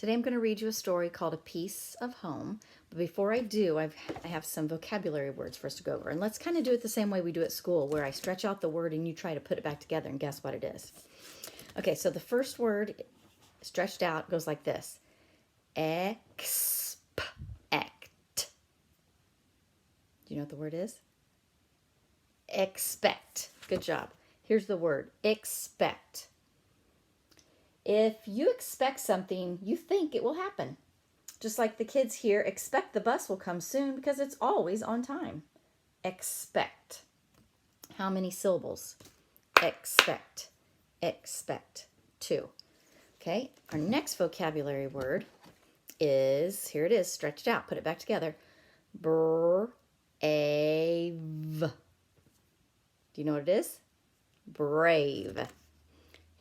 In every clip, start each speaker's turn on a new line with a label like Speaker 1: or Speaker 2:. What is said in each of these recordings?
Speaker 1: Today I'm going to read you a story called A Piece of Home. But before I do, I have some vocabulary words for us to go over. And let's kind of do it the same way we do at school, where I stretch out the word and you try to put it back together and guess what it is. Okay, so the first word stretched out goes like this. Expect. Do you know what the word is? Expect. Good job. Here's the word. Expect. If you expect something, you think it will happen. Just like the kids here expect the bus will come soon because it's always on time. Expect. How many syllables? Expect. Expect. 2. Okay, our next vocabulary word is, here it is, stretched out, put it back together. Brave. Do you know what it is? Brave.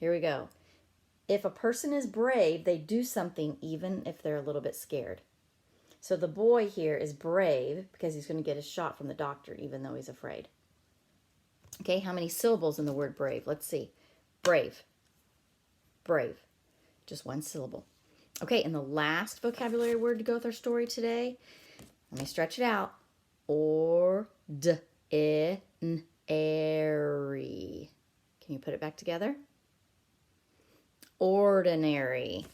Speaker 1: Here we go. If a person is brave, they do something even if they're a little bit scared. So the boy here is brave because he's going to get a shot from the doctor even though he's afraid. Okay, how many syllables in the word brave? Let's see. Brave. Brave. Just one syllable. Okay, and the last vocabulary word to go with our story today, let me stretch it out. Ordinary. Can you put it back together? Ordinary.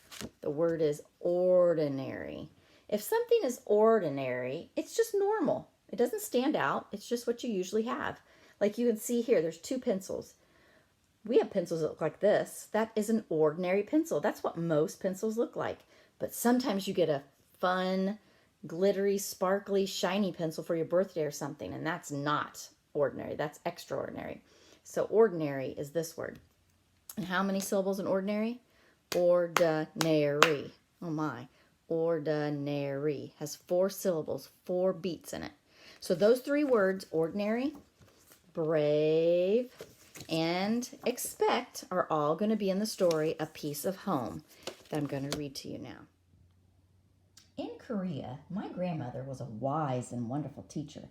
Speaker 1: The word is ordinary. If something is ordinary, it's just normal. It doesn't stand out. It's just what you usually have. Like you can see here, there's 2 pencils. We have pencils that look like this. That is an ordinary pencil. That's what most pencils look like. But sometimes you get a fun, glittery, sparkly, shiny pencil for your birthday or something, and that's not ordinary. That's extraordinary. So ordinary is this word. And how many syllables in ordinary? Ordinary. Oh my. Ordinary has 4 syllables, 4 beats in it. So those 3 words, ordinary, brave, and expect, are all going to be in the story A Piece of Home that I'm going to read to you now. In Korea, my grandmother was a wise and wonderful teacher.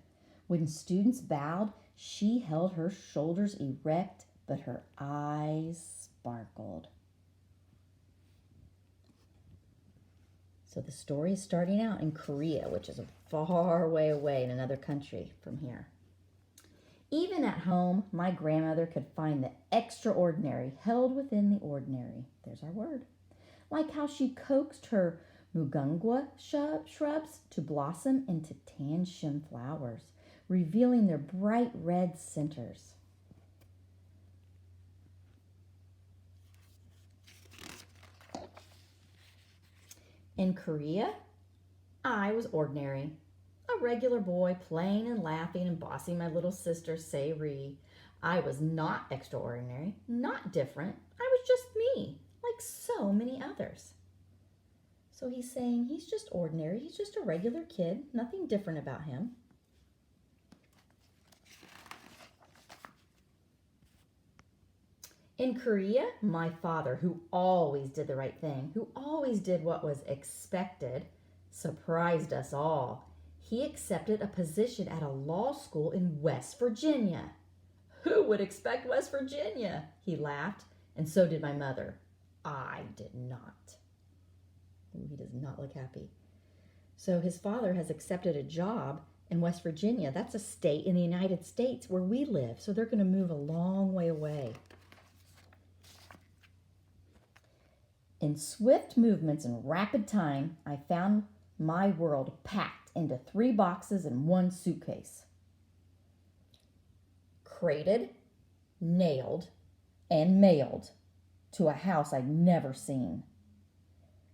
Speaker 1: When students bowed, she held her shoulders erect, but her eyes sparkled. So the story is starting out in Korea, which is a far way away in another country from here. Even at home, my grandmother could find the extraordinary held within the ordinary. There's our word. Like how she coaxed her mugungwa shrubs to blossom into tanshim flowers, revealing their bright red centers. In Korea, I was ordinary. A regular boy playing and laughing and bossing my little sister, Se-ri. I was not extraordinary, not different. I was just me, like so many others. So he's saying he's just ordinary. He's just a regular kid, nothing different about him. In Korea, my father, who always did the right thing, who always did what was expected, surprised us all. He accepted a position at a law school in West Virginia. Who would expect West Virginia? He laughed, and so did my mother. I did not. Ooh, he does not look happy. So his father has accepted a job in West Virginia. That's a state in the United States where we live, so they're going to move a long way away. In swift movements and rapid time, I found my world packed into 3 boxes and 1 suitcase. Crated, nailed, and mailed to a house I'd never seen.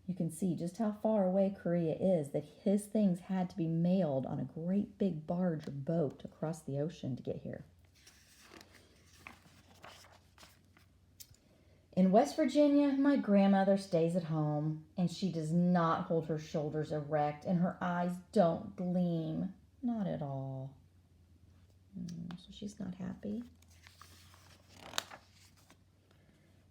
Speaker 1: You can see just how far away Korea is, that his things had to be mailed on a great big barge or boat across the ocean to get here. In West Virginia, my grandmother stays at home, and she does not hold her shoulders erect, and her eyes don't gleam. Not at all. So she's not happy.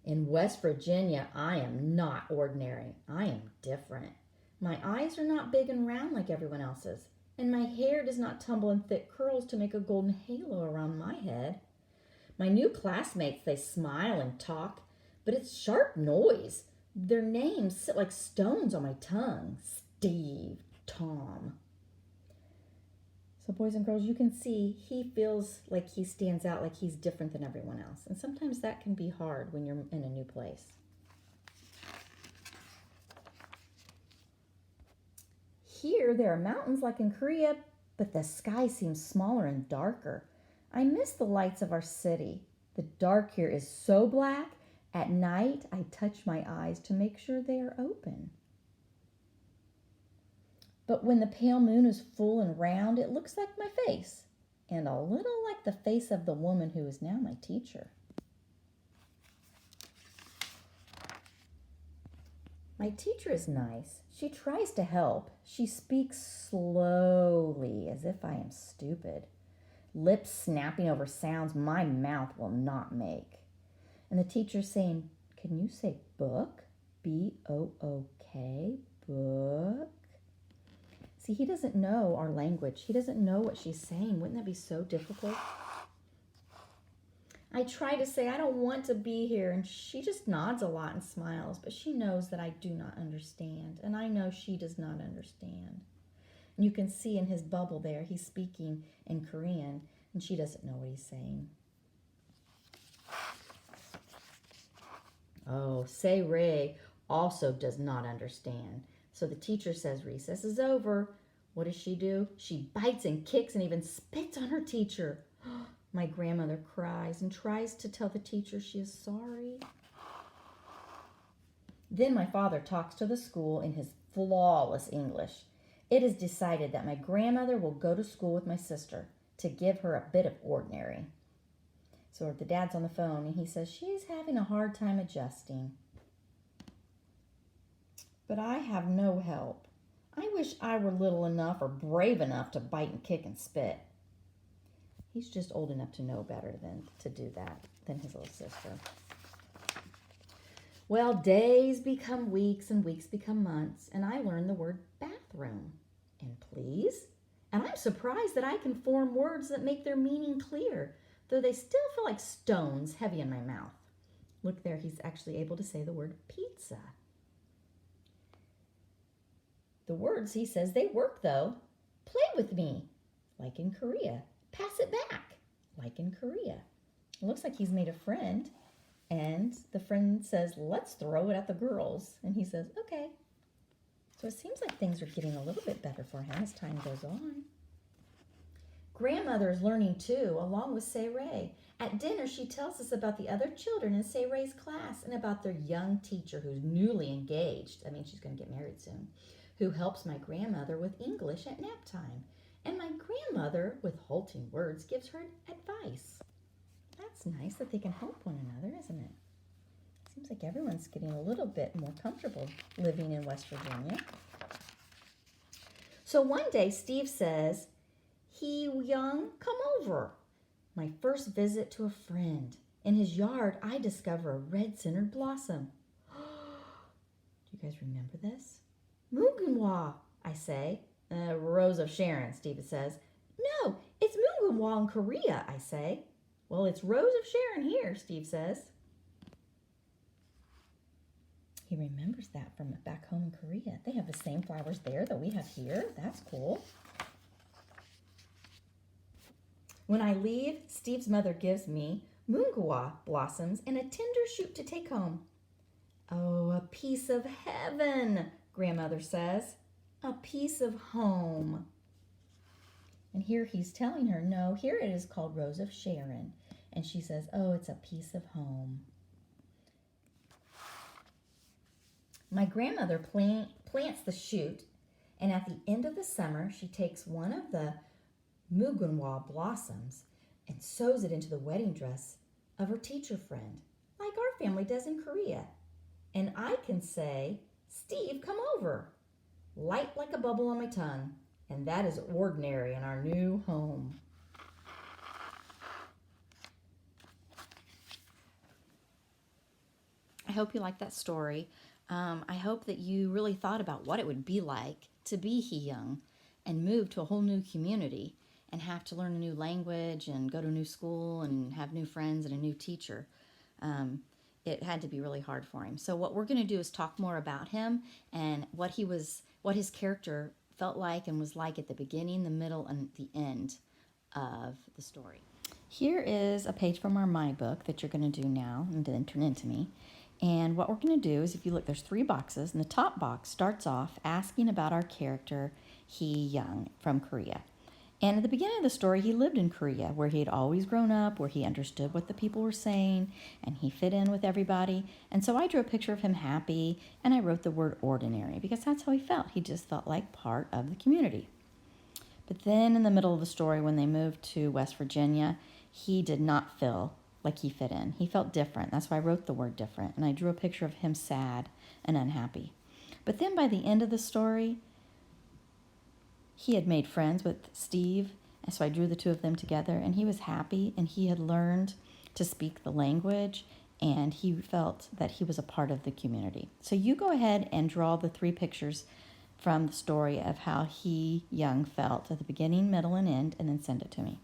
Speaker 1: In West Virginia, I am not ordinary. I am different. My eyes are not big and round like everyone else's, and my hair does not tumble in thick curls to make a golden halo around my head. My new classmates, they smile and talk, but it's sharp noise Their names sit like stones on my tongue. Steve, Tom. So, boys and girls, you can see he feels like he stands out, like he's different than everyone else. And sometimes that can be hard when you're in a new place. Here, there are mountains like in Korea, but the sky seems smaller and darker. I miss the lights of our city. The dark here is so black. At night, I touch my eyes to make sure they are open. But when the pale moon is full and round, it looks like my face, and a little like the face of the woman who is now my teacher. My teacher is nice. She tries to help. She speaks slowly, as if I am stupid, lips snapping over sounds my mouth will not make. And the teacher's saying, "Can you say book? B-O-O-K, book?" See, he doesn't know our language. He doesn't know what she's saying. Wouldn't that be so difficult? I try to say, "I don't want to be here," and she just nods a lot and smiles, but she knows that I do not understand, and I know she does not understand. And you can see in his bubble there, he's speaking in Korean, and she doesn't know what he's saying. Oh, Say Ray also does not understand. So the teacher says recess is over. What does she do? She bites and kicks and even spits on her teacher. My grandmother cries and tries to tell the teacher she is sorry. Then my father talks to the school in his flawless English. It is decided that my grandmother will go to school with my sister to give her a bit of ordinary. So the dad's on the phone and he says she's having a hard time adjusting. But I have no help. I wish I were little enough or brave enough to bite and kick and spit. He's just old enough to know better than to do that than his little sister. Well, days become weeks and weeks become months, and I learn the word bathroom and please. And I'm surprised that I can form words that make their meaning clear, though they still feel like stones heavy in my mouth. Look there, he's actually able to say the word pizza. The words, he says, they work though. Play with me, like in Korea. Pass it back, like in Korea. It looks like he's made a friend, and the friend says, "Let's throw it at the girls." And he says, "Okay." So it seems like things are getting a little bit better for him as time goes on. Grandmother is learning too, along with Say Ray. At dinner, she tells us about the other children in Say Ray's class and about their young teacher who's newly engaged. I mean, she's going to get married soon. Who helps my grandmother with English at nap time. And my grandmother, with halting words, gives her advice. That's nice that they can help one another, isn't it? Seems like everyone's getting a little bit more comfortable living in West Virginia. So one day, Steve says, "Hee Young, come over." My first visit to a friend. In his yard, I discover a red-centered blossom. Do you guys remember this? "Mugunhwa," I say. "Rose of Sharon," Steve says. "No, it's Mugunhwa in Korea," I say. "Well, it's Rose of Sharon here," Steve says. He remembers that from back home in Korea. They have the same flowers there that we have here. That's cool. When I leave, Steve's mother gives me Mugunhwa blossoms and a tender shoot to take home. "Oh, a piece of heaven," grandmother says. "A piece of home." And here he's telling her, no, here it is called Rose of Sharon. And she says, "Oh, it's a piece of home." My grandmother plants the shoot, and at the end of the summer, she takes one of the Mugunhwa blossoms and sews it into the wedding dress of her teacher friend, like our family does in Korea. And I can say, "Steve, come over," light like a bubble on my tongue, and that is ordinary in our new home. I hope you liked that story. I hope that you really thought about what it would be like to be Hee Young and move to a whole new community and have to learn a new language and go to a new school and have new friends and a new teacher. it had to be really hard for him. So what we're going to do is talk more about him and what his character felt like and was like at the beginning, the middle, and the end of the story. Here is a page from our My Book that you're going to do now and then turn into me. And what we're going to do is, if you look, there's 3 boxes, and the top box starts off asking about our character, Hee Young, from Korea. And at the beginning of the story, he lived in Korea, where he had always grown up, where he understood what the people were saying, and he fit in with everybody. And so I drew a picture of him happy, and I wrote the word ordinary, because that's how he felt. He just felt like part of the community. But then in the middle of the story, when they moved to West Virginia, he did not feel like he fit in. He felt different. That's why I wrote the word different. And I drew a picture of him sad and unhappy. But then by the end of the story, he had made friends with Steve, and so I drew the 2 of them together, and he was happy, and he had learned to speak the language, and he felt that he was a part of the community. So you go ahead and draw the 3 pictures from the story of how Hee Young felt at the beginning, middle, and end, and then send it to me.